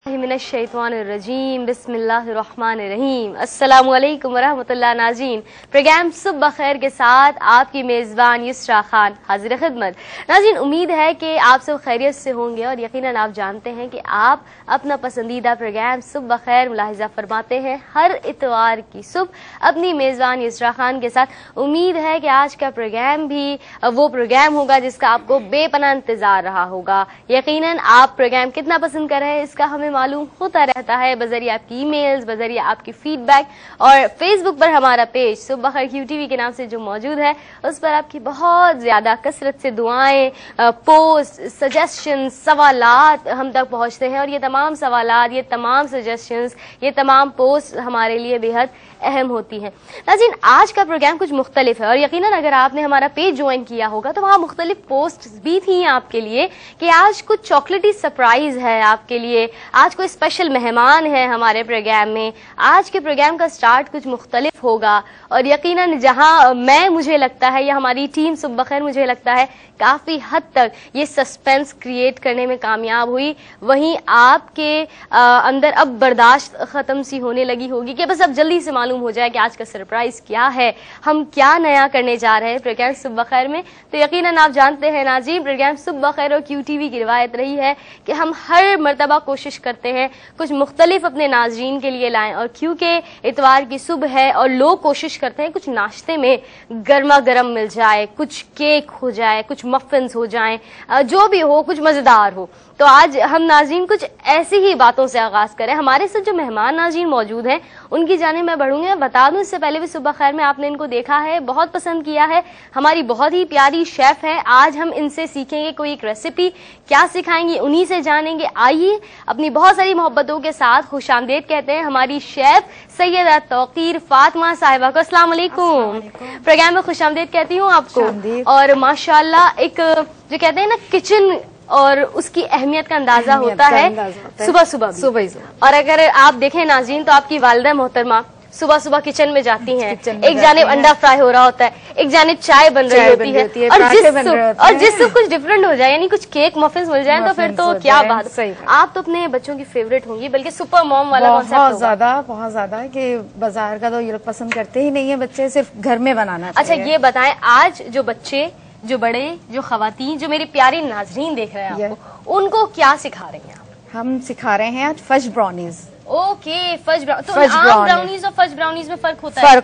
मिनश्शैतानिर्रजीम बिस्मिल्लाहिर्रहमानिर्रहीम। अस्सलामु अलैकुम वरहमतुल्लाह। नाज़रीन, प्रोग्राम सुबह खैर के साथ आपकी मेज़बान युसरा खान हाजिर खिदमत। नाज़रीन, उम्मीद है कि आप सब खैरियत से होंगे और यकीनन आप जानते हैं कि आप अपना पसंदीदा प्रोग्राम सुबह खैर मुलाहिज़ा फरमाते हैं हर इतवार की सुबह अपनी मेज़बान युसरा खान के साथ। उम्मीद है कि आज का प्रोग्राम भी वो प्रोग्राम होगा जिसका आपको बेपनाह इंतजार रहा होगा। यकीनन आप प्रोग्राम कितना पसंद कर रहे हैं इसका हमें मालूम होता रहता है बजरिया आपकी ईमेल्स, बजरिया आपकी फीडबैक, और फेसबुक पर हमारा पेज सुबह खैर QTV के नाम से जो मौजूद है उस पर आपकी बहुत ज्यादा कसरत से दुआएं, पोस्ट, सजेशन, सवालात हम तक पहुंचते हैं और ये तमाम सवालात, ये तमाम सजेशंस, ये तमाम पोस्ट हमारे लिए बेहद अहम होती हैं। नाज़रीन, आज का प्रोग्राम कुछ मुख्तलिफ है और यकीनन अगर आपने हमारा पेज ज्वाइन किया होगा तो वहाँ मुख्तलिफ पोस्ट भी थी आपके लिए कि आज कुछ चॉकलेटी सरप्राइज है आपके लिए, आज कोई स्पेशल मेहमान है हमारे प्रोग्राम में, आज के प्रोग्राम का स्टार्ट कुछ मुख्तलिफ होगा। और यकीनन जहाँ मुझे लगता है या हमारी टीम सुबह खैर मुझे लगता है काफी हद तक ये सस्पेंस क्रिएट करने में कामयाब हुई, वहीं आपके अंदर अब बर्दाश्त खत्म सी होने लगी होगी कि बस अब जल्दी से मालूम हो जाए कि आज का सरप्राइज क्या है, हम क्या नया करने जा रहे हैं प्रोग्राम सुबह खैर में। तो यकीनन आप जानते हैं नाज़रीन, प्रोग्राम सुबह खैर और QTV की रिवायत रही है कि हम हर मर्तबा कोशिश करते हैं कुछ मुख्तलिफ अपने नाज़रीन के लिए लाएं, और क्योंकि इतवार की सुबह है और लोग कोशिश करते हैं कुछ नाश्ते में गर्मा गर्म मिल जाए, कुछ केक हो जाए, कुछ मफिन्स हो जाएं, जो भी हो, कुछ मजेदार हो। तो आज हम नाज़रीन कुछ ऐसी ही बातों से आगाज करें। हमारे साथ जो मेहमान नाज़रीन मौजूद हैं उनकी जानिब मैं बढ़ूंगी। मैं बता दूं इससे पहले भी सुबह खैर में आपने इनको देखा है, बहुत पसंद किया है, हमारी बहुत ही प्यारी शेफ है। आज हम इनसे सीखेंगे कोई एक रेसिपी, क्या सिखाएंगे उन्हीं से जानेंगे। आइए अपनी बहुत सारी मोहब्बतों के साथ खुशामदीद कहते हैं हमारी शेफ सैयदा तौकीर फातिमा साहिबा को। अस्सलाम वालेकुम। प्रोग्राम में खुशामदीद कहती हूँ आपको। और माशाल्लाह एक जो कहते हैं ना किचन और उसकी अहमियत का अंदाजा होता है सुबह सुबह। और अगर आप देखें नाज़रीन तो आपकी वालिदा मोहतरमा सुबह सुबह किचन में जाती हैं, एक जानिब अंडा फ्राई हो रहा होता है, एक जानिब चाय बन रही होती है, और जिस कुछ डिफरेंट हो जाए, यानी कुछ केक मफिन्स मिल जाए तो फिर तो क्या बात। आप तो अपने बच्चों की फेवरेट होंगी, बल्कि सुपर मॉम वाला बहुत ज्यादा कि बाजार का तो ये लोग पसंद करते ही नहीं है बच्चे, सिर्फ घर में बनाना। अच्छा ये बताएं, आज जो बच्चे, जो बड़े, जो खवातीन, जो मेरी प्यारी नाज़रीन देख रहे हैं आपको, उनको क्या सिखा रहे हैं आप? हम सिखा रहे हैं आज fudge brownies. Okay, fudge brownies. तो आम ब्राउनीज और फज ब्राउनीज में फर्क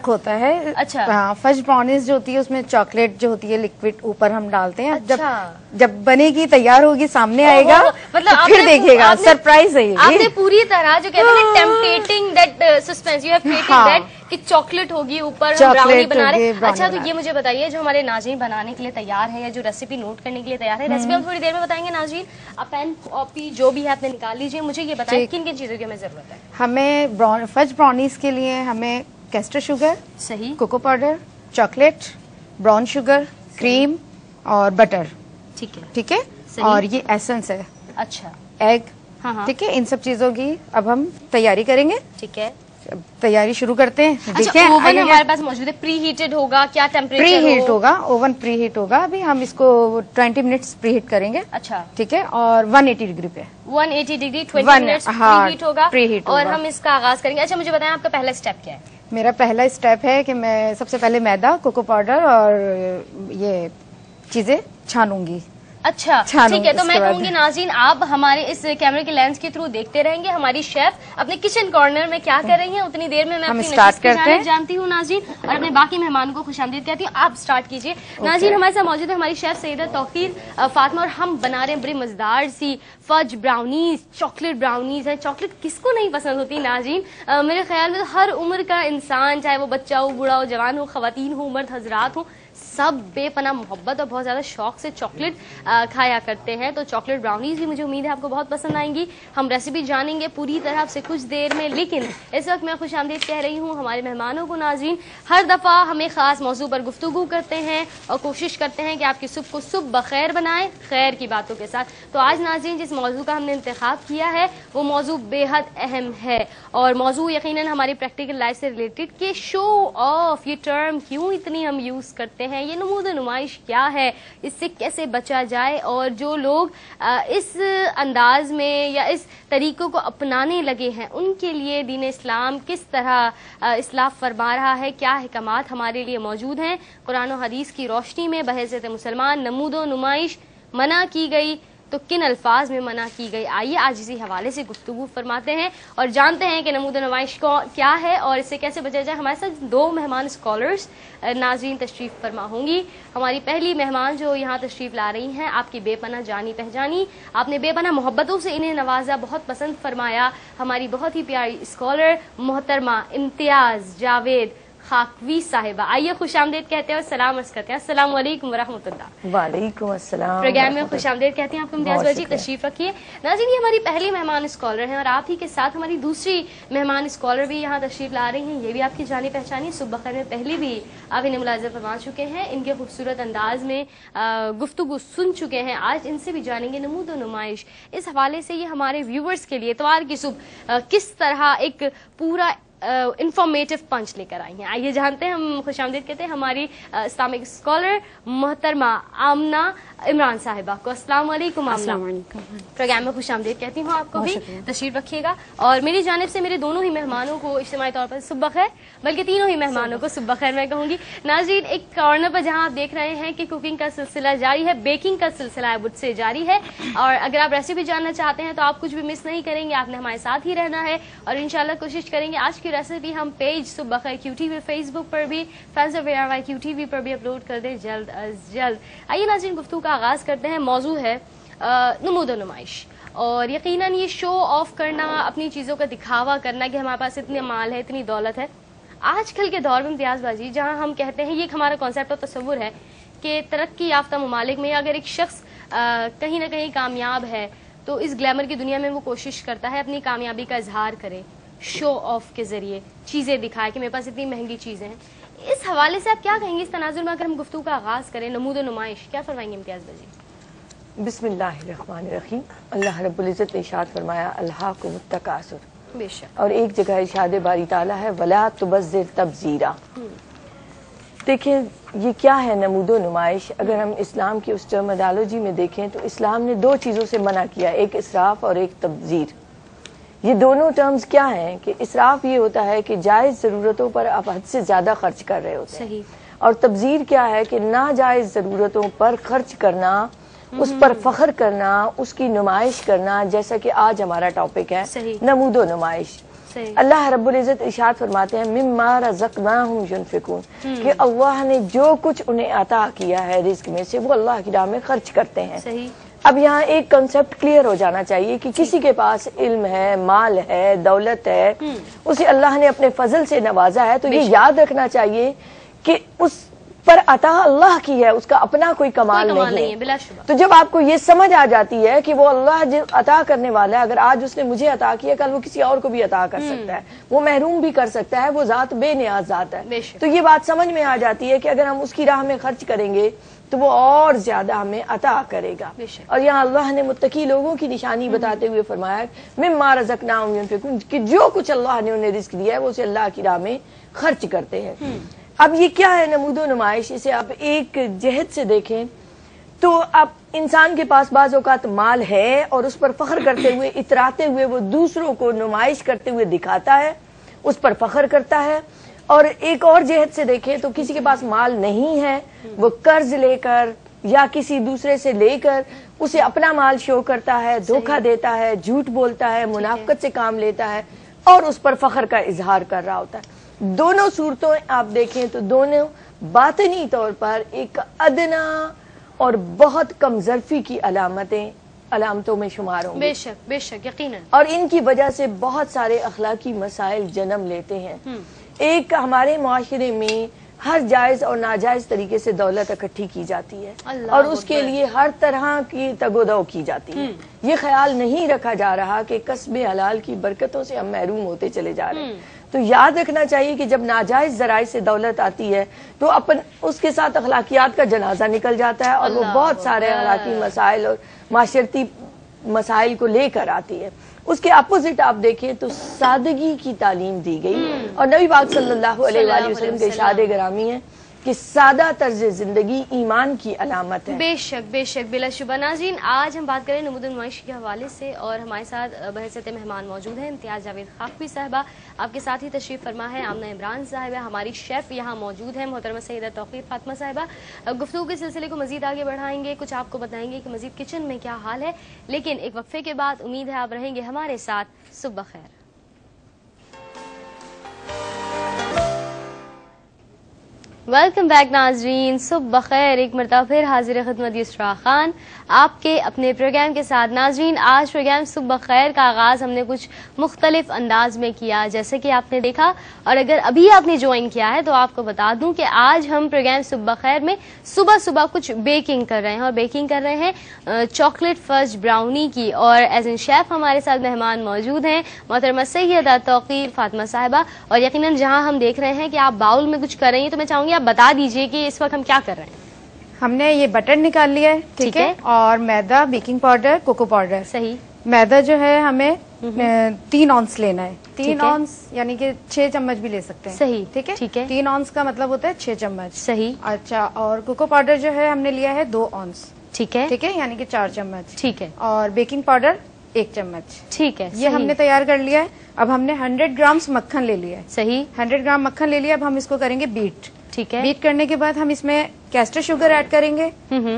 होता है? अच्छा हाँ, फज ब्राउनीज जो होती है उसमें चॉकलेट जो होती है लिक्विड ऊपर हम डालते हैं। अच्छा। जब बनेगी, तैयार होगी, सामने आएगा, मतलब तो फिर देखिएगा, सरप्राइज है। आपने पूरी तरह जो कहते हैं tempting that suspense, you have created that कि चॉकलेट होगी ऊपर, हम ब्राउनी बना रहे हैं। अच्छा, तो ये मुझे बताइए, जो हमारे नाज़रीन बनाने के लिए तैयार है या जो रेसिपी नोट करने के लिए तैयार है, रेसिपी हम थोड़ी देर में बताएंगे नाज़रीन। आप पेन कॉपी जो भी है आपने निकाल लीजिए, मुझे ये बताइए किन किन चीजों की हमें जरूरत है। हमें फज ब्राउनीज के लिए हमें कैस्टर शुगर, सही, cocoa powder, chocolate, brown sugar, cream और बटर। ठीक है। और ये एसेंस है। अच्छा, एग। ठीक है, इन सब चीजों की अब हम तैयारी करेंगे। ठीक है, तैयारी शुरू करते हैं। अच्छा, ओवन हमारे पास मौजूद है, प्री हीटेड होगा, क्या टेम्परेचर? प्री हीट होगा, ओवन प्री हीट होगा। अभी हम इसको 20 मिनट्स प्री हीट करेंगे। अच्छा, ठीक है, और 180 डिग्री पे 180 डिग्री 20 मिनट्स प्री हीट होगा, और हम इसका आगाज करेंगे। अच्छा, मुझे बताएं आपका पहला स्टेप क्या है? मेरा पहला स्टेप है कि मैं सबसे पहले मैदा, कोको पाउडर और ये चीजें छानूंगी। अच्छा ठीक है, तो मैं कहूंगी नाज़रीन आप हमारे इस कैमरे के लेंस के थ्रू देखते रहेंगे हमारी शेफ अपने किचन कॉर्नर में क्या कर रही हैं। उतनी देर में मैं अपनी नशीब जानती हूँ नाज़रीन, और अपने बाकी मेहमानों को खुशामदीद कहती हूँ। आप स्टार्ट कीजिए। नाज़रीन, हमारे साथ मौजूद है हमारी शेफ सैयदा तौकीर फातिमा, और हम बना रहे हैं बड़ी मजेदार सी फज ब्राउनीज, चॉकलेट ब्राउनीज है। चॉकलेट किसको नहीं पसंद होती नाज़रीन? मेरे ख्याल में हर उम्र का इंसान, चाहे वो बच्चा हो, बूढ़ा हो, जवान हो, खवातीन हो, मर्द हजरात हो, सब बेपनाह मोहब्बत और बहुत ज्यादा शौक से चॉकलेट खाया करते हैं। तो चॉकलेट ब्राउनीज भी मुझे उम्मीद है आपको बहुत पसंद आएंगी। हम रेसिपी जानेंगे पूरी तरह से कुछ देर में, लेकिन इस वक्त मैं खुशामदीद कह रही हूँ हमारे मेहमानों को। नाज़रीन, हर दफा हमें खास मौजू पर गुफ्तगू करते हैं और कोशिश करते हैं कि आपकी सुबह को सुबह बखैर बनाएं, खैर की बातों के साथ। तो आज नाज़रीन जिस मौजू का हमने इंतखाब किया है वो मौजू बेहद अहम है, और मौजू यकीनन हमारी प्रैक्टिकल लाइफ से रिलेटेड कि शो ऑफ, ये टर्म क्यों इतनी हम यूज करते کرتے ہیں یہ نمود و نمائش کیا ہے, اس سے کیسے بچا جائے, اور جو لوگ اس انداز میں یا اس طریقوں کو اپنانے لگے ہیں ان کے لیے دین اسلام کس طرح اصلاح فرما رہا ہے, کیا احکامات ہمارے لیے موجود ہیں. قرآن و حدیث کی روشنی میں بحیثیت مسلمان نمود و نمائش منع کی گئی تو کن الفاظ میں منع کی گئی, آئیے آج اسی حوالے سے گفتگو فرماتے ہیں اور جانتے ہیں کہ نمود و نمائش کیا ہے اور اس سے کیسے بچا جائے. ہمارے ساتھ 2 مہمان اسکالرز ناظرین تشریف فرما ہوں گی. ہماری پہلی مہمان جو یہاں تشریف لا رہی ہیں, آپ کی بے پناہ جانی پہچانی, آپ نے بے پناہ محبتوں سے انہیں نوازا, بہت پسند فرمایا. ہماری بہت ہی پیاری اسکالر محترمہ امتیاز جاوید خاکوی صاحبہ, آئیے خوش آمدید کہتے ہیں اور سلام عرض کرتے ہیں. السلام علیکم ورحمۃ اللہ. وعلیکم السلام. پروگرام میں خوش آمدید کہتے ہیں آپ کو امتیاز بھائی, تشریف رکھیے. ناظرین یہ ہماری پہلی مہمان اسکالر ہیں اور آپ ہی کے ساتھ ہماری دوسری مہمان اسکالر بھی یہاں تشریف لا رہی ہیں, یہ بھی آپ کی جانی پہچانی. صبح بخیر میں پہلی بھی آپ انہیں ملاحظہ فرما چکے ہیں, ان کے خوبصورت انداز میں گفتگو سن چکے ہیں. آج ان سے بھی جانیں گے نمود و نمائش, اس حوالے سے یہ ہمارے ویورز کے لیے اتوار کی صبح کس طرح ایک پورا انفارمیٹو پنچ لے کر آئی ہیں. آئیے جانتے ہیں. ہم خوش آمدید کہتے ہیں ہماری اسلامک اسکالر محترمہ آمنہ عمران صاحبہ کو. السلام علیکم. السلام علیکم. پروگرام میں خوش آمدید کہتی ہوں آپ کو بھی, تشریف رکھیے گا. اور میری جانب سے میرے دونوں ہی مہمانوں کو اجتماعی طور پر صبح خیر, بلکہ تینوں ہی مہمانوں کو صبح خیر میں کہوں گی. ناظرین ایک کارنر پر جہاں آپ دیکھ رہے ہیں کہ کوکنگ کا سلسلہ جاری ہے, بیکنگ کا سلسلہ مجھ سے جاری ہے, اور اگر آپ ریسیپی جاننا چاہتے ہیں تو آپ کچھ بھی مس نہیں کریں گے, آپ نے ہمارے ساتھ ہی رہنا ہے اور انشاءاللہ کوشش کریں گے آج کی ریسیپی ہم پیج صبح خیر کیو ٹی وی فیس بک پر بھی, fans of ARY Q T V پر بھی اپلوڈ کر دیں جلد از جلد. آئیے ناظرین گفتگو کا آغاز کرتے ہیں. موضوع ہے نمود و نمائش, اور یقیناً یہ شو آف کرنا, اپنی چیزوں کا دکھاوا کرنا کہ ہمارے پاس اتنے مال ہے, اتنی دولت ہے. آج کل کے دور میں امتیاز بازی جہاں ہم کہتے ہیں, یہ ایک ہمارا کانسیپٹ اور تصور ہے کہ ترقی یافتہ ممالک میں اگر ایک شخص کہیں نہ کہیں کامیاب ہے تو اس گلیمر کی دنیا میں وہ کوشش کرتا ہے اپنی کامیابی کا اظہار کرے, شو آف کے ذریعے چیزیں دکھائے کہ میرے پاس اتنی مہنگی چیزیں ہیں. اس حوالے سے آپ کیا کہیں گے اس تناظر میں اگر ہم گفتگو کا آغاز کریں نمود و نمائش, کیا فرمائیں گے امتیاز بازی؟ بسم اللہ الرحمن الرحیم. اللہ رب العزت نے ارشاد فرمایا الہاکم التکاثر, بے شک, اور ایک جگہ ارشاد باری تعالیٰ ہے ولا تبذر تبذیرا. دیکھیں یہ کیا ہے نمود و نمائش. اگر ہم اسلام کی اس ٹرمینالوجی میں دیکھیں تو اسلام نے 2 چیزوں سے منع کیا, ایک اسراف اور ایک تبذیر. یہ دونوں ٹرمز کیا ہیں کہ اسراف یہ ہوتا ہے کہ جائز ضرورتوں پر آپ حد سے زیادہ خرچ کر رہے ہوتے ہیں, اور تبذیر کیا ہے کہ ناجائز ضرورتوں پر خرچ کرنا, اس پر فخر کرنا, اس کی نمائش کرنا, جیسا کہ آج ہمارا ٹاپک ہے نمود و نمائش. اللہ رب العزت ارشاد فرماتے ہیں مما رزقناہم ینفقون, کہ اللہ نے جو کچھ انہیں عطا کیا ہے رزق میں سے وہ اللہ کی راہ میں خرچ کرتے ہیں. اب یہاں ایک کنسپٹ کلیئر ہو جانا چاہیے کہ کسی کے پاس علم ہے, مال ہے, دولت ہے, اسے اللہ نے اپنے فضل سے نوازا ہے, تو یہ یاد رکھنا چاہیے کہ اس پر عطا اللہ کی ہے, اس کا اپنا کوئی کمال نہیں ہے. تو جب آپ کو یہ سمجھ آ جاتی ہے کہ وہ اللہ عطا کرنے والا ہے, اگر آج اس نے مجھے عطا کیا کل وہ کسی اور کو بھی عطا کر سکتا ہے, وہ محروم بھی کر سکتا ہے, وہ ذات بے نیاز ذات ہے, تو یہ بات سمجھ میں آ جاتی ہے کہ اگر ہم اس کی راہ میں خرچ کریں گے تو وہ اور زیادہ ہمیں عطا کرے گا. اور یہاں اللہ نے متقی لوگوں کی نشانی بتاتے ہوئے فرمایا مما رزقناہم ینفقون, کہ جو کچھ اللہ نے انہیں رزق دیا ہے وہ اسے اللہ کی راہ میں خرچ کرتے ہیں. اب یہ کیا ہے نمود و نمائش؟ اسے آپ ایک جہت سے دیکھیں تو اب انسان کے پاس بعض اوقات مال ہے اور اس پر فخر کرتے ہوئے, اتراتے ہوئے وہ دوسروں کو نمائش کرتے ہوئے دکھاتا ہے, اس پر فخر کرتا ہے. اور ایک اور جہت سے دیکھیں تو کسی کے پاس مال نہیں ہے, وہ قرض لے کر یا کسی دوسرے سے لے کر اسے اپنا مال شو کرتا ہے, دھوکہ دیتا ہے, جھوٹ بولتا ہے, منافقت سے کام لیتا ہے اور اس پر فخر کا اظہار کر رہا ہوتا ہے. دونوں صورتوں آپ دیکھیں تو دونوں باطنی طور پر ایک ادنا اور بہت کم ظرفی کی علامتوں میں شمار ہوں گے. بے شک, بے شک, یقیناً. اور ان کی وجہ سے بہت سارے اخلاقی مسائل جنم لیتے ہیں. ایک ہمارے معاشرے میں ہر جائز اور ناجائز طریقے سے دولت اکٹھی کی جاتی ہے اور اس کے لیے ہر طرح کی تگ و دو کی جاتی ہے. یہ خیال نہیں رکھا جا رہا کہ کسب حلال کی برکتوں سے ہم محروم ہوتے چلے جا رہے ہیں. تو یاد رکھنا چاہیے کہ جب ناجائز ذرائع سے دولت آتی ہے تو اس کے ساتھ اخلاقیات کا جنازہ نکل جاتا ہے اور وہ بہت سارے اخلاقی مسائل اور معاشرتی مسائل کو لے کر آتی ہے. اس کے اپوزٹ آپ دیکھیں تو سادگی کی تعلیم دی گئی اور نبی پاک صلی اللہ علیہ وآلہ وسلم کے ارشاد گرامی ہے کہ سادہ طرز زندگی ایمان کی علامت ہے. بے شک بلا شبہ. ناظرین آج ہم بات کریں نمود نمائش کے حوالے سے اور ہمارے ساتھ بحیثیت مہمان موجود ہیں امتیاز جاوید خاکوی صاحبہ، آپ کے ساتھ ہی تشریف فرما ہے آمنہ عمران صاحبہ، ہماری شیف یہاں موجود ہیں محترمہ سیدہ توقیر فاطمہ صاحبہ. گفتگو کے سلسلے کو مزید آگے بڑھائیں گے، کچھ آپ کو بتائیں گے کہ مزید کچن میں کیا حال ہے، لیکن ایک وقفے کے بعد امید ہے آپ رہیں گے ہمارے ساتھ. صبح بخیر. ویلکم بیک ناظرین، صبح بخیر. ایک مرتبہ پھر حاضر خدمت یسرا خان آپ کے اپنے پروگرام کے ساتھ. ناظرین آج پروگرام صبح بخیر کا آغاز ہم نے کچھ مختلف انداز میں کیا جیسے کہ آپ نے دیکھا، اور اگر ابھی آپ نے جوائن کیا ہے تو آپ کو بتا دوں کہ آج ہم پروگرام صبح بخیر میں صبح کچھ بیکنگ کر رہے ہیں، اور بیکنگ کر رہے ہیں چاکلیٹ فج براؤنی کی، اور ایز این شیف ہمارے ساتھ مہمان موجود ہیں محترمہ سیدہ توقیر فاطمہ صاحبہ. اور یقیناً جہاں ہم دیکھ رہے ہیں کہ آپ باؤل میں کچھ کر رہی ہیں تو میں چاہوں گی آپ بتا دیجئے کہ اس وقت ہم کیا کر رہے ہیں. ہم نے یہ بٹر نکال لیا ہے، ٹھیک ہے، اور میدا، بیکنگ پاؤڈر، کوکو پاؤڈر. صحیح. میدا جو ہے ہمیں 3 اونس لینا ہے. 3 اونس یعنی کہ 6 چمچ بھی لے سکتے ہیں. صحیح. ٹھیک ہے. 3 اونس کا مطلب ہوتا ہے 6 چمچ. صحیح. اچھا. اور کوکو پاؤڈر جو ہے ہم نے لیا ہے 2 اونس. ٹھیک ہے. ٹھیک ہے، یعنی کہ 4 چمچ. ٹھیک ہے. اور بیکنگ پاؤڈر 1 چمچ. ٹھیک ہے. یہ ہم نے تیار کر لیا ہے. اب ہم نے 100 گرامز مکھن لے لیا ہے. صحیح. 100 گرام مکھن لے لیا. اب ہم اس کو کریں گے بیٹ. ٹھیک ہے. بیٹ کرنے کے بعد ہم اس میں کیسٹر شوگر ایڈ کریں گے،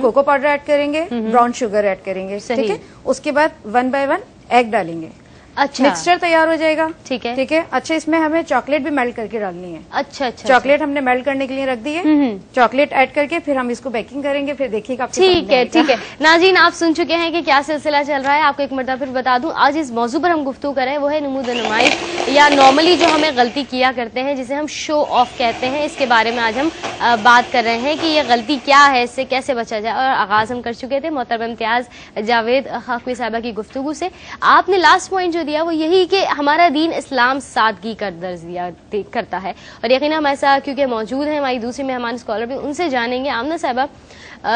کوکو پاؤڈر ایڈ کریں گے، براؤن شوگر ایڈ کریں گے. ٹھیک ہے. اس کے بعد 1 بائی 1 ایگ ڈالیں گے. اچھا. مکسچر تیار ہو جائے گا. ٹھیک ہے. ٹھیک ہے. اچھا، اس میں ہمیں چاکلیٹ بھی میلٹ کر کے ڈالنی ہے. اچھا. چاکلیٹ ہم نے میلٹ کرنے کے لیے رکھ دی ہے. چاکلیٹ ایڈ کر کے پھر ہم اس کو بیکنگ کریں گے، پھر دیکھیے گا. ٹھیک ہے. ناظرین آپ سن چکے ہیں کہ کیا سلسلہ چل رہا ہے. آپ کو ایک مرتبہ پھر بتا دوں آج اس موضوع پر ہم گفتگو کر رہے ہیں، وہ ہے نمود نمائش، یا نارملی جو ہمیں غلطی کیا کرتے ہیں جسے ہم شو آف کہتے ہیں. اس کے بارے میں آج ہم بات کر رہے ہیں کہ یہ غلطی کیا ہے، اس سے کیسے بچا جائے. اور آغاز ہم کر چکے تھے محترمہ امتیاز جاوید خاکوی صاحبہ کی گفتگو سے. آپ نے لاسٹ پوائنٹ جو دیا وہ یہی کہ ہمارا دین اسلام سادگی کا درس دیا کرتا ہے، اور یقیناً ہم ایسا کیونکہ موجود ہیں ہماری دوسری مہمان اسکالر بھی، ان سے جانیں گے. آمنہ صاحبہ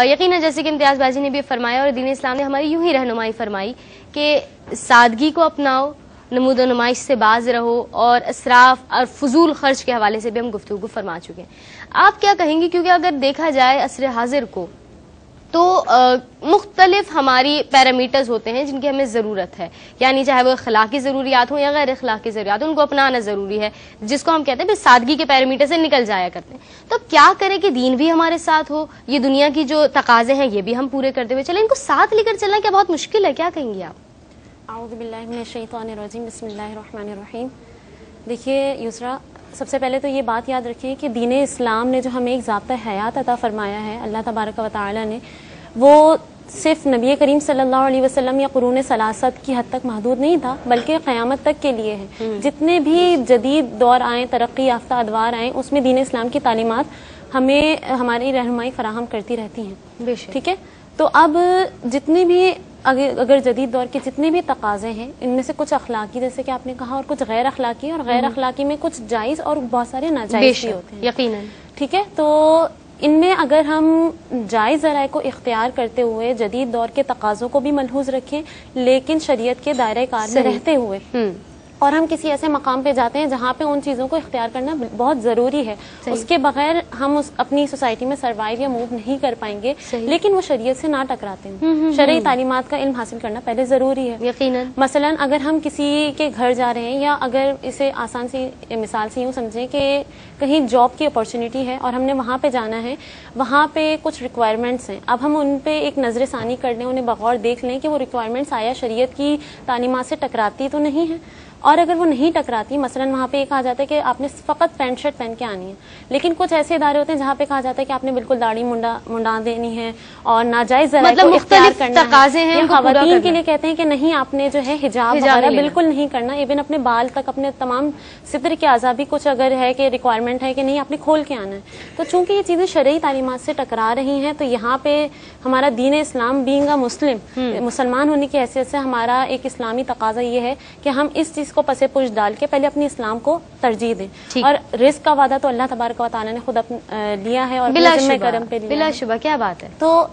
یقیناً جیسے کہ امتیاز باجی نے بھی فرمایا اور دین اسلام نے ہماری یوں ہی رہنمائی فرمائی کہ سادگی کو اپناؤ، نمود و نمائش سے باز رہو، اور اسراف اور فضول خرچ کے حوالے سے بھی ہم گفتگو فرما چکے ہیں. آپ کیا کہیں گے، کیونکہ اگر دیکھا جائے عصر حاضر کو تو مختلف ہماری پیرامیٹرز ہوتے ہیں جن کی ہمیں ضرورت ہے، یعنی چاہے وہ اخلاقی ضروریات ہوں یا غیر اخلاقی ضروریات ہوں، ان کو اپنانا ضروری ہے، جس کو ہم کہتے ہیں سادگی کے پیرامیٹر سے نکل جایا کرتے ہیں. تو کیا کریں کہ دین بھی ہمارے ساتھ ہو، یہ دنیا کی جو تقاضے ہیں یہ بھی ہم پورے کرتے ہوئے چلیں، ان کو ساتھ لے کر چلنا کیا بہت مشکل ہے؟ کیا کہیں گے آپ؟ اعوذ باللہ من الشیطان الرجیم، بسم اللہ الرحمن الرحیم. دیکھیے یسرا، سب سے پہلے تو یہ بات یاد رکھیں کہ دین اسلام نے جو ہمیں ایک ضابطہ حیات عطا فرمایا ہے اللہ تبارک و تعالی نے، وہ صرف نبی کریم صلی اللہ علیہ وسلم یا قرون ثلاثت کی حد تک محدود نہیں تھا، بلکہ قیامت تک کے لیے ہے. جتنے بھی جدید دور آئیں، ترقی یافتہ ادوار آئیں، اس میں دین اسلام کی تعلیمات ہمیں ہماری رہنمائی فراہم کرتی رہتی ہیں. ٹھیک ہے. تو اب جتنے بھی اگر جدید دور کے جتنے بھی تقاضے ہیں، ان میں سے کچھ اخلاقی جیسے کہ آپ نے کہا، اور کچھ غیر اخلاقی، اور غیر اخلاقی میں کچھ جائز اور بہت سارے ناجائز بھی ہوتے ہیں. یقیناً. ٹھیک ہے. تو ان میں اگر ہم جائز ذرائع کو اختیار کرتے ہوئے جدید دور کے تقاضوں کو بھی ملحوظ رکھیں، لیکن شریعت کے دائرۂ کار میں رہتے ہوئے، اور ہم کسی ایسے مقام پہ جاتے ہیں جہاں پہ ان چیزوں کو اختیار کرنا بہت ضروری ہے، اس کے بغیر ہم اپنی سوسائٹی میں سروائیو یا موو نہیں کر پائیں گے، لیکن وہ شریعت سے نہ ٹکراتے ہیں. شرعی تعلیمات کا علم حاصل کرنا پہلے ضروری ہے. یقیناً. مثلا اگر ہم کسی کے گھر جا رہے ہیں، یا اگر اسے آسان سی مثال سے یوں سمجھیں کہ کہیں جاب کی اپارچونیٹی ہے اور ہم نے وہاں پہ جانا ہے، وہاں پہ کچھ ریکوائرمنٹس ہیں، اب ہم ان پہ ایک نظر ثانی کر لیں، انہیں بغور دیکھ لیں کہ وہ ریکوائرمنٹس آیا شریعت کی تعلیمات سے ٹکراتی تو نہیں ہے. اور اگر وہ نہیں ٹکراتی، مثلا وہاں پہ یہ کہا جاتا ہے کہ آپ نے فقط پینٹ شرٹ پہن کے آنی ہے، لیکن کچھ ایسے ادارے ہوتے ہیں جہاں پہ کہا جاتا ہے کہ آپ نے بالکل داڑھی منڈا دینی ہے، اور ناجائز ذرائع کو اختیار کرنا ہے. خواتین کے لیے کہتے ہیں کہ نہیں، آپ نے جو ہے حجاب وغیرہ بالکل نہیں کرنا، ایون اپنے بال تک، اپنے تمام ستر کے اعضاء بھی کچھ اگر ہے کہ ریکوائرمنٹ ہے کہ نہیں آپ نے کھول کے آنا ہے. تو چونکہ یہ چیزیں شرعی تعلیمات سے ٹکرا رہی ہیں، تو یہاں پہ ہمارا دین اسلام بینگ اے مسلم، مسلمان ہونے کی حیثیت سے ہمارا ایک اسلامی تقاضا یہ ہے کہ ہم اس چیز کو پس پش ڈال کے پہلے اپنے اسلام کو ترجیح دیں. اور رزق کا وعدہ تو اللہ تبارک و تعالیٰ نے خود لیا ہے، اور ذمہ کرم پہ لیا. بلا شبہ. کیا بات ہے. تو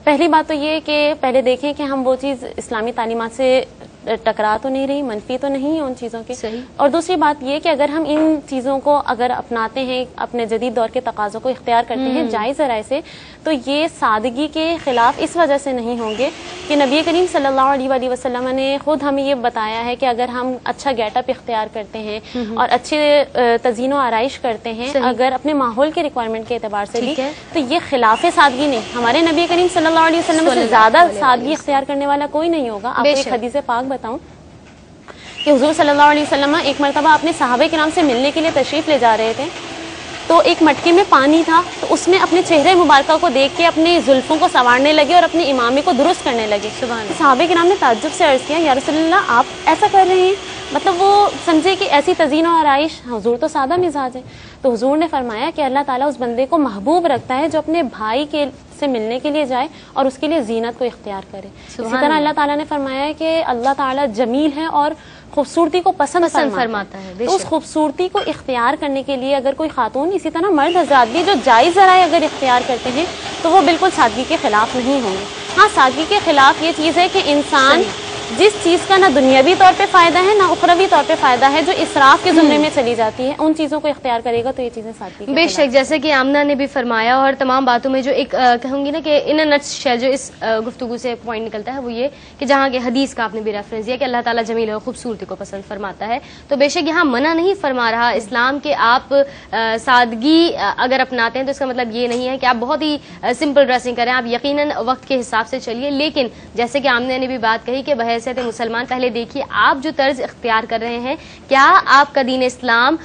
پہلی بات تو یہ کہ پہلے دیکھیں کہ ہم وہ چیز اسلامی تعلیمات سے टकरा तो नहीं रही, मनफी तो नहीं है उन चीज़ों की। और दूसरी बात ये कि अगर हम इन चीज़ों को अगर अपनाते हैं, अपने जदीद दौर के तकाज़ों को इख्तियार करते हैं जायज़ राय से, तो ये सादगी के खिलाफ इस वजह से नहीं होंगे कि नबी करीम सल्लल्लाहु अलैहि वसल्लम ने खुद हमें ये बताया है कि अगर हम अच्छा गेटअप इख्तियार करते हैं और अच्छे तज़ीनो आराइश करते हैं, अगर अपने माहौल के रिक्वायरमेंट के एतबार से भी, तो ये खिलाफ सादगी नहीं। हमारे नबी करीम सल्लल्लाहु अलैहि वसल्लम से ज्यादा सादगी इख्तियार करने वाला कोई नहीं होगा। आपको एक हदीस पाक बताऊं कि हुजूर सल्लल्लाहु अलैहि वसल्लम एक मरतबा अपने सहाबे किराम से मिलने के लिए तशरीफ ले जा रहे थे, तो एक मटके में पानी था, तो उसमें अपने चेहरे मुबारक को देख के अपने जुल्फों को संवारने लगे और अपनी इमामी को दुरुस्त करने लगे। तो सहाबे किराम ने ताज्जुब से अर्ज किया, या रसूलल्लाह आप ऐसा कर रहे हैं? मतलब वो समझे कि ऐसी तज़ीन और आराइश, हुजूर तो सादा मिजाज है। तो हुजूर ने फरमाया कि अल्लाह ताला उस बंदे को महबूब रखता है जो अपने भाई के से मिलने के लिए जाए और उसके लिए जीनत को इख्तियार करे। इसी तरह अल्लाह ताला ने फरमाया है कि अल्लाह ताला जमील है और खूबसूरती को पसंद फरमाता है। तो उस खूबसूरती को इख्तियार करने के लिए अगर कोई खातून, इसी तरह मर्द हज़रात भी जो जायज़ ज़राए अगर इख्तियार करते हैं तो वो बिल्कुल सादगी के खिलाफ नहीं होंगे। हाँ, सादगी के खिलाफ ये चीज़ है कि इंसान जिस चीज़ का ना दुनियावी तौर पे फ़ायदा है ना उखरवी तौर पे फ़ायदा है, जो इसराफ के ज़ुमरे में चली जाती है, उन चीज़ों को इख्तियार करेगा तो ये चीज़ें सादगी। बेशक, जैसे कि आमना ने भी फरमाया, और तमाम बातों में जो एक कहूँगी ना कि इन नट्सशेल जो इस गुफ्तगू से एक पॉइंट निकलता है वो ये कि जहाँ के हदीस का आपने भी रेफरेंस दिया कि अल्लाह ताला जमील और खूबसूरती को पसंद फरमाता है, तो बेशक यहाँ मना नहीं फरमा रहा इस्लाम के आप सादगी अगर अपनाते हैं तो इसका मतलब ये नहीं है कि आप बहुत ही सिंपल ड्रेसिंग करें। आप यकीनन वक्त के हिसाब से चलिए, लेकिन जैसे कि आमना ने भी बात कही कि बहैसियत मुसलमान पहले देखिए आप जो तर्ज इख्तियार कर रहे हैं, क्या आपका दीन इस्लाम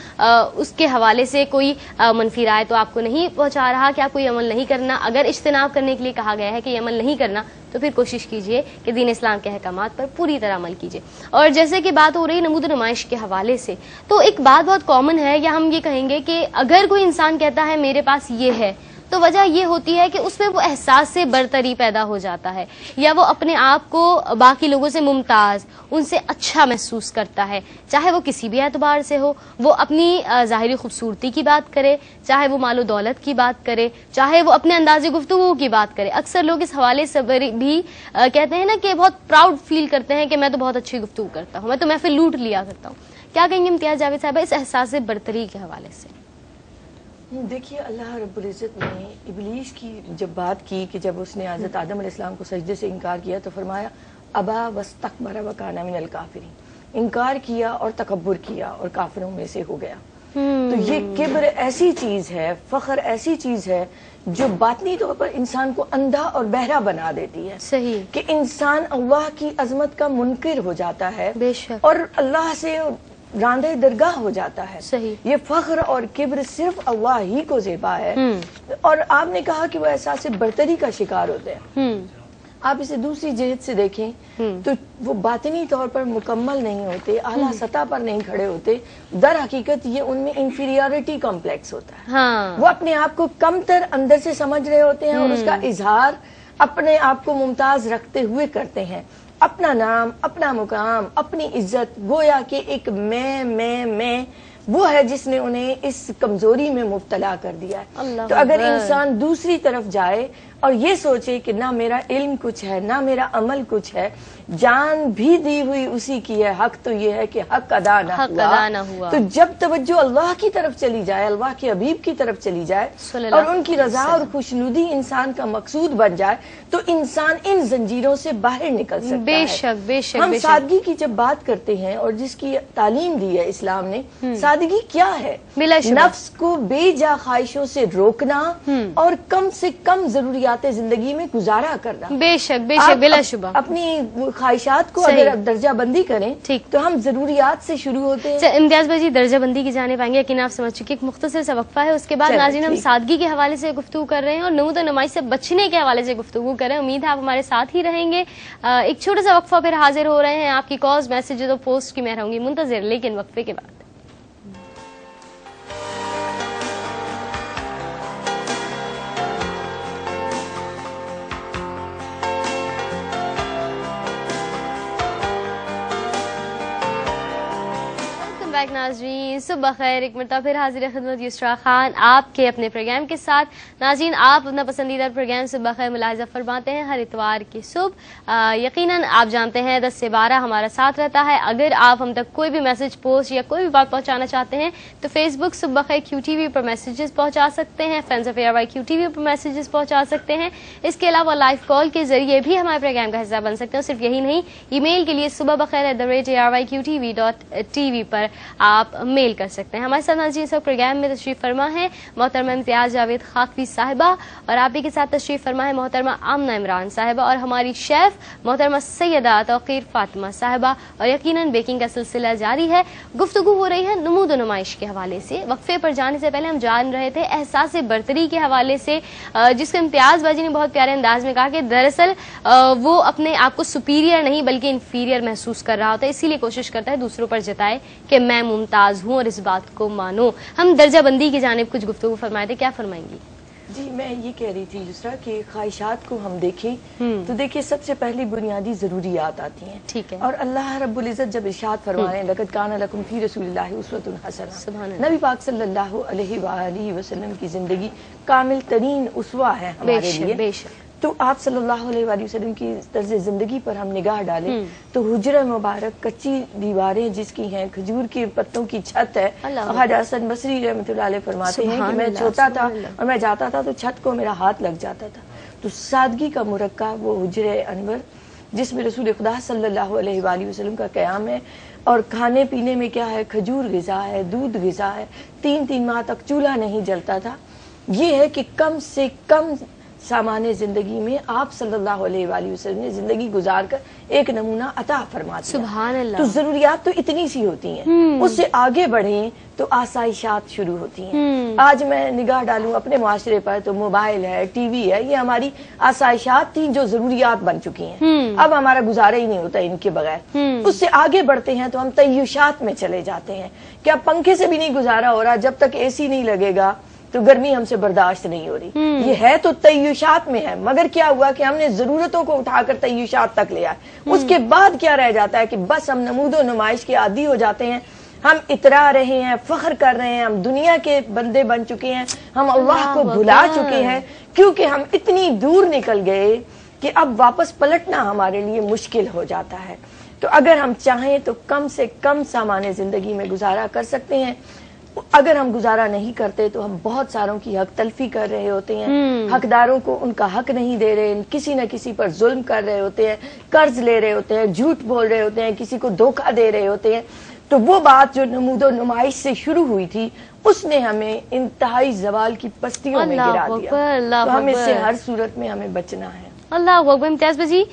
उसके हवाले से कोई मनफी राय तो आपको नहीं पहुंचा रहा कि आप कोई अमल नहीं करना। अगर इज्तिनाब करने के लिए कहा गया है कि ये अमल नहीं करना, तो फिर कोशिश कीजिए कि दीन इस्लाम के अहकामात पर पूरी तरह अमल कीजिए। और जैसे कि बात हो रही नमूद नुमाइश के हवाले से, तो एक बात बहुत कॉमन है, या हम ये कहेंगे कि अगर कोई इंसान कहता है मेरे पास ये है, तो वजह ये होती है कि उसमें वो एहसास से बरतरी पैदा हो जाता है, या वो अपने आप को बाकी लोगों से मुमताज, उनसे अच्छा महसूस करता है, चाहे वो किसी भी एतबार से हो। वो अपनी ज़ाहिरी खूबसूरती की बात करे, चाहे वो मालो दौलत की बात करे, चाहे वो अपने अंदाज़े गुफ्तगू की बात करे। अक्सर लोग इस हवाले से भी कहते हैं ना कि बहुत प्राउड फील करते हैं कि मैं तो बहुत अच्छी गुफ्तगू करता हूँ, मैं तो महफिल लूट लिया करता हूँ। क्या कहेंगे इम्तियाज़ जावेद साहब इस एहसास से बरतरी के हवाले से? देखिए, अल्लाह रब्बुल इज़्ज़त ने इब्लीस की जब बात की कि जब उसने हज़रत आदम अलैहिस्सलाम को सजदे से इनकार किया तो फरमाया अबा वस्तकबरा व काना मिनल काफिरीन, इनकार किया और तकब्बुर किया और काफिरों में से हो गया। तो ये किब्र ऐसी चीज है, फख्र ऐसी चीज है जो बातनी तौर पर इंसान को अंधा और बहरा बना देती है। सही कि इंसान अल्लाह की अजमत का मुनकिर हो जाता है बेशक, और अल्लाह से रांदे दरगाह हो जाता है। सही। ये फख्र और किब्र सिर्फ अल्लाह ही को ज़ेबा है। और आपने कहा कि वो एहसास से बरतरी का शिकार होते हैं। आप इसे दूसरी जिहत से देखें तो वो बातिनी तौर पर मुकम्मल नहीं होते, आला सतह पर नहीं खड़े होते। दर हकीकत ये उनमें इंफीरियरिटी कॉम्प्लेक्स होता है। हाँ। वो अपने आप को कमतर अंदर से समझ रहे होते हैं और उसका इजहार अपने आप को मुमताज रखते हुए करते हैं। अपना नाम, अपना मुकाम, अपनी इज्जत, गोया कि एक मैं वो है जिसने उन्हें इस कमजोरी में मुब्तला कर दिया है। तो अगर इंसान दूसरी तरफ जाए और ये सोचे कि ना मेरा इल्म कुछ है, ना मेरा अमल कुछ है, जान भी दी हुई उसी की है, हक तो ये है कि हक अदा ना हुआ। तो जब तवज्जो अल्लाह की तरफ चली जाए, अल्लाह के हबीब की तरफ चली जाए और उनकी रजा और खुशनुदी इंसान का मकसूद बन जाए, तो इंसान इन जंजीरों से बाहर निकल सकता है। बेशक बेशक। हम सादगी की जब बात करते हैं और जिसकी तालीम दी है इस्लाम ने, सादगी क्या है? नफ्स को बेजा ख्वाहिशों से रोकना और कम से कम जरूरियातें जिंदगी में गुजारा करना। बेशक बेशक, बिला शुबा। अपनी ख्वाहिशात को अगर दर्जा बंदी करें ठीक, तो हम जरूरियात से शुरू होते हैं। इम्तियाज भाई जी, दर्जा बंदी की जाने पाएंगे, यकीन आप समझ चुके। एक मुख्तसर सा वक्फा है, उसके बाद नाज़रीन हम सादगी के हवाले से गुफ्तगू कर रहे हैं और नमूद नमाइश से बचने के हवाले से गुफ्तगू कर रहे हैं। उम्मीद है आप हमारे साथ ही रहेंगे। एक छोटा सा वक्फा फिर हाजिर हो रहे हैं। आपकी कॉल्स, मैसेजेस और पोस्ट की मैं रहूंगी मुंतजिर, लेकिन वक्फे के बाद। बैक नाज़रीन, सुबह खैर। एक मरतबा फिर हाजिर खिदमत युसरा खान आपके अपने प्रोग्राम के साथ। नाज़रीन, आप अपना पसंदीदा प्रोग्राम सुबह खैर मुलाहिज़ा फरमाते हैं हर इतवार की सुबह। यकीनन आप जानते हैं 10 से 12 हमारा साथ रहता है। अगर आप हम तक कोई भी मैसेज, पोस्ट या कोई भी बात पहुंचाना चाहते हैं तो फेसबुक सुबह खैर QTV पर मैसेजेस पहुंचा सकते हैं, फ्रेंड्स ऑफ ARY QTV पर मैसेजेस पहुंचा सकते हैं। इसके अलावा लाइव कॉल के जरिए भी हमारे प्रोग्राम का हिस्सा बन सकते हैं। सिर्फ यही नहीं, ईमेल के लिए subahbakhair@ARYQTV.tv पर आप मेल कर सकते हैं। हमारे साथ नाज़रीन सब प्रोग्राम में तशरीफ फरमा है मोहतरमा इम्तियाज जावेद खाकवी साहिबा, और आप ही के साथ तशरीफ फरमा है मोहतरमा आमना इमरान साहिबा, और हमारी शेफ मोहतरमा सैयदा तौकीर फातिमा साहिबा। और यकीनन बेकिंग का सिलसिला जारी है। गुफ्तगू हो रही है नमूद नुमाइश के हवाले से। वक्फे पर जाने से पहले हम जान रहे थे एहसास बर्तरी के हवाले से, जिसको इम्तियाज बाजी ने बहुत प्यारे अंदाज में कहा कि दरअसल वो अपने आप को सुपीरियर नहीं बल्कि इंफीरियर महसूस कर रहा होता है, इसीलिए कोशिश करता है दूसरों पर जताए कि मैं मुमताज हूँ और इस बात को मानो। हम दर्जा बंदी की जानिब कुछ गुफ्तगू फरमाए थे, क्या फरमाएंगी? जी, मैं ये कह रही थी दूसरा कि ख्वाहिशात को हम देखें तो देखिए सबसे पहली बुनियादी जरूरियात आती हैं। ठीक है। और अल्लाह रब्बुल इज्जत जब इरशाद फरमाए लक़द काना लकुम फी रसूलिल्लाहि उस्वतुन हसना, नबी पाक सल्लल्लाहु अलैहि वसल्लम की जिंदगी कामिल तरीन उसवा है हमारे लिए। बेशक। तो आप सल्लल्लाहु अलैहि वसल्लम की तर्ज जिंदगी पर हम निगाह डालें तो हुजरा मुबारक, कच्ची दीवारें जिसकी हैं, खजूर के पत्तों की छत है। ख्वाजा हसन बसरी रहमतुल्लाह अलैह फरमाते हैं कि मैं छोटा था और मैं जाता था तो छत को मेरा हाथ लग जाता था। तो सादगी का मुरक्का वो हुजरे अनवर जिसमें रसूल खुदा सल्लल्लाहु अलैहि वसल्लम का क़याम है, और खाने पीने में क्या है, खजूर ग़िज़ा है, दूध ग़िज़ा है। 3-3 माह तक चूल्हा नहीं जलता था। ये है कि कम से कम सामान्य जिंदगी में आप सल्लल्लाहु अलैहि वसल्लम ने जिंदगी गुजार कर एक नमूना अता फरमा दिया। सुभान अल्लाह। तो जरूरियात तो इतनी सी होती हैं, उससे आगे बढ़े तो आसाइशात शुरू होती हैं। आज मैं निगाह डालूं अपने मुआशरे पर तो मोबाइल है, टीवी है, ये हमारी आसाइशात थी जो जरूरियात बन चुकी हैं। अब हमारा गुजारा ही नहीं होता इनके बगैर। उससे आगे बढ़ते हैं तो हम तय्युशात में चले जाते हैं। क्या पंखे से भी नहीं गुजारा हो रहा, जब तक AC नहीं लगेगा तो गर्मी हमसे बर्दाश्त नहीं हो रही। ये है तो तय्युशात में है, मगर क्या हुआ कि हमने जरूरतों को उठाकर तय्युशात तक ले आए। उसके बाद क्या रह जाता है कि बस हम नमूदो नुमाइश के आदी हो जाते हैं। हम इतरा रहे हैं, फख्र कर रहे हैं, हम दुनिया के बंदे बन चुके हैं, हम अल्लाह को भुला चुके हैं, क्योंकि हम इतनी दूर निकल गए कि अब वापस पलटना हमारे लिए मुश्किल हो जाता है। तो अगर हम चाहें तो कम से कम सामान्य जिंदगी में गुजारा कर सकते हैं। अगर हम गुजारा नहीं करते तो हम बहुत सारों की हक तलफी कर रहे होते हैं, हकदारों को उनका हक नहीं दे रहे, किसी न किसी पर जुल्म कर रहे होते हैं, कर्ज ले रहे होते हैं, झूठ बोल रहे होते हैं, किसी को धोखा दे रहे होते हैं। तो वो बात जो नमूदो नुमाइश से शुरू हुई थी उसने हमें इंतहाई जवाल की पस्तियों में गिरा दिया। तो हम इससे हर सूरत में हमें बचना है। अल्लाह अकबर। इम्तियाज भाई,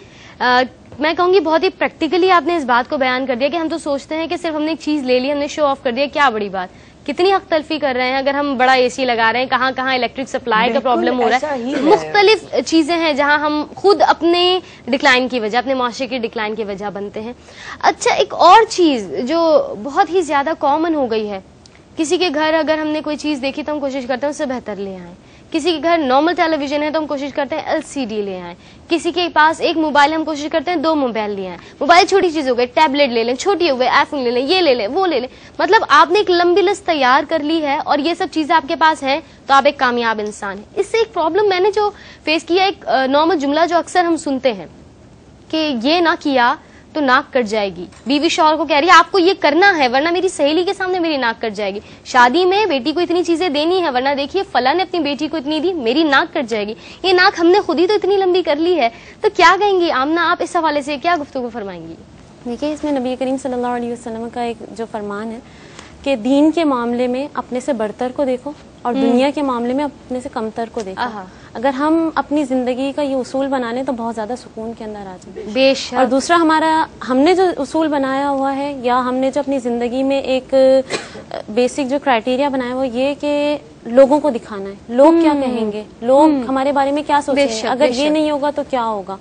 मैं कहूंगी बहुत ही प्रैक्टिकली आपने इस बात को बयान कर दिया कि हम तो सोचते हैं कि सिर्फ हमने एक चीज ले ली, हमने शो ऑफ कर दिया, क्या बड़ी बात, कितनी हक तलफी कर रहे हैं। अगर हम बड़ा AC लगा रहे हैं, कहाँ कहाँ इलेक्ट्रिक सप्लाई का प्रॉब्लम हो रहा है, मुख्तलिफ चीजें हैं जहाँ हम खुद अपने डिक्लाइन की वजह, अपने माशरे के डिक्लाइन की वजह बनते हैं। अच्छा, एक और चीज जो बहुत ही ज्यादा कॉमन हो गई है, किसी के घर अगर हमने कोई चीज देखी तो हम कोशिश करते हैं उससे बेहतर ले आए। किसी के घर नॉर्मल टेलीविजन है तो हम कोशिश करते हैं LCD ले आए। किसी के पास एक मोबाइल है, हम कोशिश करते हैं 2 मोबाइल ले आए। मोबाइल छोटी चीज हो गई, टैबलेट ले लें, छोटी हो गई आईफोन ले लें, ये ले लें, वो ले लें। मतलब आपने एक लंबी लिस्ट तैयार कर ली है और ये सब चीजें आपके पास हैं तो आप एक कामयाब इंसान है। इससे एक प्रॉब्लम मैंने जो फेस किया, एक नॉर्मल जुमला जो अक्सर हम सुनते हैं कि ये ना किया तो नाक कट जाएगी। बीवी शौहर को कह रही है आपको ये करना है वरना मेरी सहेली के सामने मेरी नाक कट जाएगी। शादी में बेटी को इतनी चीजें देनी है वरना देखिए फला ने अपनी बेटी को इतनी दी, मेरी नाक कट जाएगी। ये नाक हमने खुद ही तो इतनी लंबी कर ली है। तो क्या कहेंगी आमना, आप इस हवाले से क्या गुफ्तगू फरमाएंगी? देखिए, इसमें नबी करीम सल्लल्लाहु अलैहि वसल्लम का एक जो फरमान है कि दीन के मामले में अपने से बढ़तर को देखो और दुनिया के मामले में अपने से कमतर को देखो। अगर हम अपनी जिंदगी का ये उसूल बना लें तो बहुत ज्यादा सुकून के अंदर आ जाए। बेशक। और दूसरा, हमने जो उसूल बनाया हुआ है या हमने जो अपनी जिंदगी में एक बेसिक जो क्राइटेरिया बनाया वो ये कि लोगों को दिखाना है, लोग क्या कहेंगे, लोग हमारे बारे में क्या सोचेंगे, अगर ये नहीं होगा तो क्या होगा।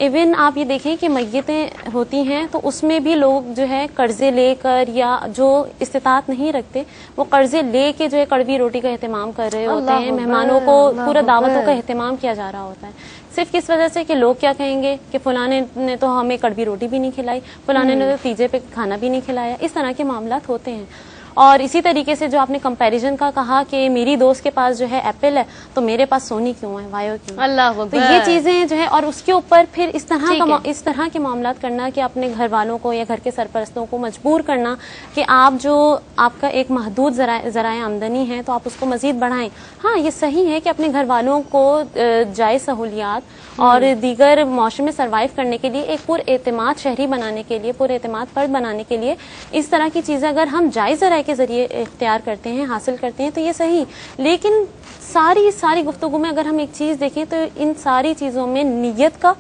इवन आप ये देखें कि मैयतें होती हैं तो उसमें भी लोग जो है कर्जे लेकर या जो इस्तिताअत नहीं रखते वो कर्जे लेके जो है कड़वी रोटी का एहतमाम कर रहे होते हैं, मेहमानों को पूरा दावतों का एहतमाम किया जा रहा होता है। صرف کس وجہ سے کہ لوگ کیا کہیں گے کہ فلانے نے تو ہمیں کڑوی روٹی بھی نہیں کھلائی، فلانے نے تو تیجے پہ کھانا بھی نہیں کھلایا. اس طرح کے معاملات ہوتے ہیں. اور اسی طریقے سے جو آپ نے کمپیریزن کا کہا کہ میری دوست کے پاس جو ہے ایپل ہے تو میرے پاس سونی کیوں ہے، وایو کیوں ہے، اللہ تو یہ چیزیں جو ہے، اور اس کے اوپر پھر اس طرح کے معاملات کرنا کہ اپنے گھر والوں کو یا گھر کے سرپرستوں کو مجبور کرنا کہ آپ کا ایک محدود ذرائع آمدنی ہے تو آپ اس کو مزید بڑھائیں. ہاں یہ صحیح ہے کہ اپنے گھر والوں کو جائز سہولیات اور دیگر معاشرے میں سروائیو کرنے کے لیے ایک پر اعتماد شہری بنانے کے لیے، پر اعتماد فرد بنانے کے لیے اس طرح کی چیزیں اگر ہم جائز ذرائع کے ذریعے اختیار کرتے ہیں، حاصل کرتے ہیں تو یہ صحیح. لیکن ساری گفتگو میں اگر ہم ایک چیز دیکھیں تو ان ساری چیزوں میں نیت کا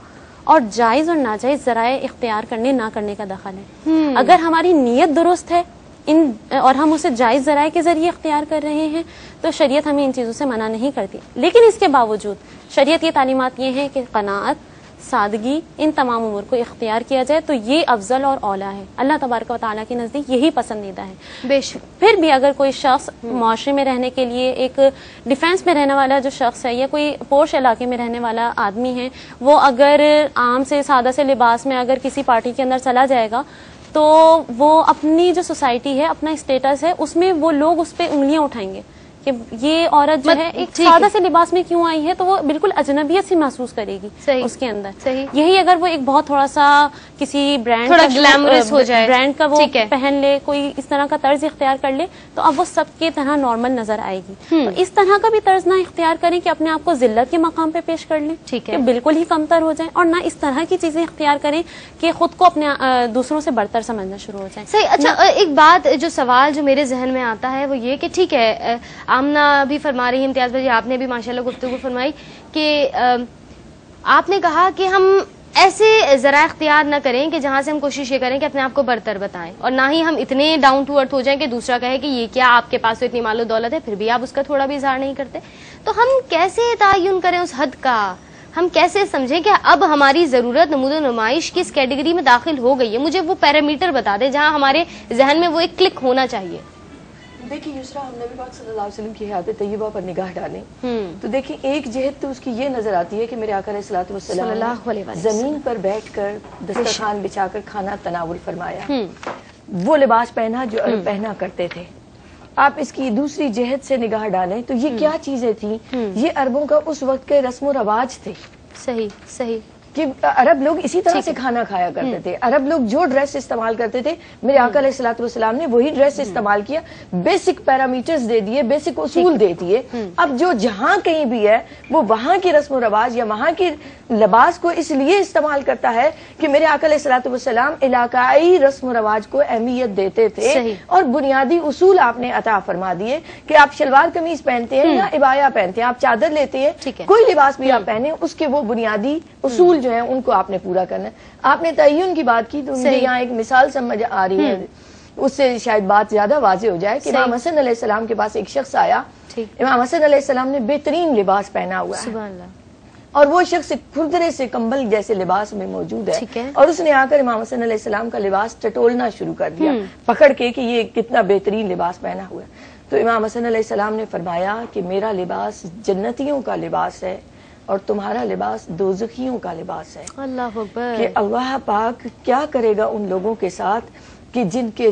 اور جائز اور ناجائز ذرائع اختیار کرنے نہ کرنے کا دخل ہے. اگر ہماری نیت درست ہے اور ہم اسے جائز ذرائع کے ذریعے اختیار کر رہے ہیں تو شریعت ہمیں ان چیزوں سے منع نہیں کرتی. لیکن اس کے باوجود شریعت یہ تعلیمات یہ ہیں کہ قناعت، سادگی، ان تمام امور کو اختیار کیا جائے تو یہ افضل اور اولیٰ ہے. اللہ تبارک و تعالیٰ کے نزدیک یہی پسندیدہ ہے. بے شک پھر بھی اگر کوئی شخص معاشرے میں رہنے کے لیے، ایک ڈیفینس میں رہنے والا جو شخص ہے یا کوئی پوش علاقے میں رہنے والا آدمی ہے، وہ اگر عام سے سادہ سے لباس میں اگر کسی پارٹی کے اندر چلا جائے گا تو وہ اپنی جو سوسائٹی ہے، اپنا اسٹیٹس ہے، اس میں وہ لوگ اس پہ انگلیاں اٹھائیں گے کہ یہ عورت جو ہے ایک سادہ سے لباس میں کیوں آئی ہے، تو وہ بالکل اجنبیت سی محسوس کرے گی اس کے اندر. یہی اگر وہ ایک بہت تھوڑا سا کسی برانڈ کا وہ پہن لے، کوئی اس طرح کا طرز اختیار کر لے تو اب وہ سب کی طرح نارمل نظر آئے گی. تو اس طرح کا بھی طرز نہ اختیار کریں کہ اپنے آپ کو ذلت کے مقام پہ پیش کر لیں، کہ بالکل ہی کمتر ہو جائیں، اور نہ اس طرح کی چیزیں اختیار کریں کہ خود کو اپنے دوسروں سے برتر سمجھنا شروع ہو جائیں. صحیح. اچھا ایک بات جو سوال جو میرے ذہن میں آتا ہے وہ یہ کہ ٹھیک ہے، آمنہ بھی فرما رہی ہے، امتیاز بھائی آپ نے بھی ماشاءاللہ گفتگو فرمائی کہ آپ نے کہا کہ ہم ایسے ذرائع اختیار نہ کریں کہ جہاں سے ہم کوشش یہ کریں کہ اپنے آپ کو برتر بتائیں، اور نہ ہی ہم اتنے ڈاؤن ٹو ارتھ ہو جائیں کہ دوسرا کہے کہ یہ کیا آپ کے پاس تو اتنی مال و دولت ہے پھر بھی آپ اس کا تھوڑا بھی اظہار نہیں کرتے. تو ہم کیسے تعین کریں اس حد کا؟ ہم کیسے سمجھیں کہ اب ہماری ضرورت نمود و نمائش کس کیٹیگری میں داخل ہو گئی ہے؟ مجھے وہ پیرامیٹر بتا دیں جہاں ہمارے ذہن میں وہ ایک کلک ہونا چاہیے. دیکھیے یسرا، ہم نبی پاک صلی اللہ علیہ وسلم کی حیات طیبہ پر نگاہ ڈالیں تو دیکھیں ایک جہت تو اس کی یہ نظر آتی ہے کہ میرے آقا علیہ الصلوۃ والسلام زمین پر بیٹھ کر دسترخوان بچھا کر کھانا تناول فرمایا، وہ لباس پہنا جو عرب پہنا کرتے تھے. آپ اس کی دوسری جہت سے نگاہ ڈالیں تو یہ کیا چیزیں تھیں؟ یہ عربوں کا اس وقت کے رسم و رواج تھے. صحیح کہ عرب لوگ اسی طرح سے کھانا کھایا کرتے تھے. عرب لوگ جو ڈریس استعمال کرتے تھے میرے آقا علیہ الصلوۃ والسلام نے وہی ڈریس استعمال کیا، بیسک پیرامیٹرز دے دیے، بیسک اصول دے دیے. اب جو جہاں کہیں بھی ہے وہ وہاں کی رسم و رواج یا وہاں کی لباس کو اس لیے استعمال کرتا ہے کہ میرے آقا علیہ الصلوۃ والسلام علاقائی رسم و رواج کو اہمیت دیتے تھے اور بنیادی اصول آپ نے عطا فرما دیے کہ آپ شلوار قمیض پہنتے ہیں یا عبایا پہنتے ہیں، آپ چادر لیتے ہیں، کوئی لباس بھی آپ پہنے، اس کے وہ بنیادی اصول جو ہیں ان کو آپ نے پورا کرنا ہے. آپ نے تعین کی بات کی تو مجھے یہاں ایک مثال سمجھ آ رہی ہے، اس سے شاید بات زیادہ واضح ہو جائے کہ امام حسن علیہ السلام کے پاس ایک شخص آیا. امام حسن علیہ السلام نے بہترین لباس پہنا ہوا ہے، سبحان اللہ، اور وہ شخص کھردرے سے کمبل جیسے لباس میں موجود ہے، اور اس نے آ کر امام حسن علیہ السلام کا لباس ٹٹولنا شروع کر دیا پکڑ کے کہ یہ کتنا بہترین لباس پہنا ہوا ہے. تو امام حسن علیہ السلام نے فرمایا کہ میرا لباس جنتیوں کا لباس ہے اور تمہارا لباس دوزخیوں کا لباس ہے. اللہ اکبر. کہ اللہ پاک کیا کرے گا ان لوگوں کے ساتھ کہ جن کے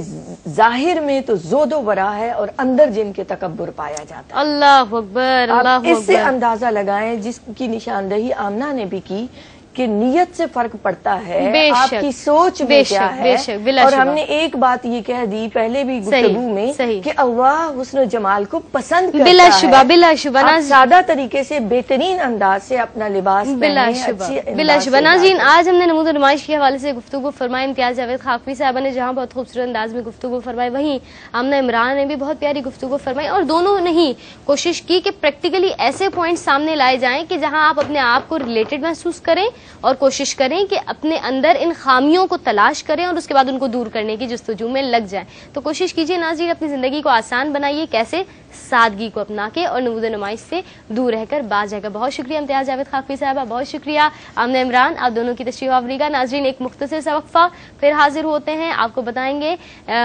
ظاہر میں تو زود و ورا ہے اور اندر جن کے تکبر پایا جاتا ہے. اللہ اکبر. آپ اس سے اندازہ لگائیں جس کی نشاندہی آمنہ نے بھی کی کہ نیت سے فرق پڑتا ہے، آپ کی سوچ میں کیا ہے. اور ہم نے ایک بات یہ کہہ دی پہلے بھی گفتگو میں کہ اللہ حسن و جمال کو پسند کرتا ہے. بلا شبہ سادہ طریقے سے بہترین انداز سے اپنا لباس بلا شبہ. ناظرین، آج ہم نے نمود و نمائش کے حوالے سے گفتگو فرمائی. امتیاز جاوید خاکوی صاحبہ نے جہاں بہت خوبصورت انداز میں گفتگو فرمائی، وہیں آمنہ عمران نے بھی بہت پیاری گفتگو فرمائی، اور دونوں نے ہی کوشش کی کہ پریکٹیکلی ایسے پوائنٹ سامنے لائے جائیں کہ جہاں آپ اپنے آپ کو ریلیٹڈ محسوس کریں اور کوشش کریں کہ اپنے اندر ان خامیوں کو تلاش کریں اور اس کے بعد ان کو دور کرنے کی جستجو میں لگ جائیں. تو کوشش کیجیے ناظرین، اپنی زندگی کو آسان بنائیے. کیسے؟ سادگی کو اپنا کے اور نمود و نمائش سے دور رہ کر باز جائے گا. بہت شکریہ امتیاز جاوید خاکوی صاحبہ، بہت شکریہ آمنہ عمران، آپ دونوں کی تشریف آوری کا. ناظرین، ایک مختصر سا وقفہ، پھر حاضر ہوتے ہیں. آپ کو بتائیں گے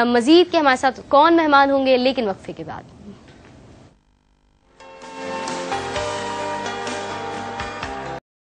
مزید کہ ہمارے ساتھ کون مہمان ہوں گے، لیکن وقفے کے بعد.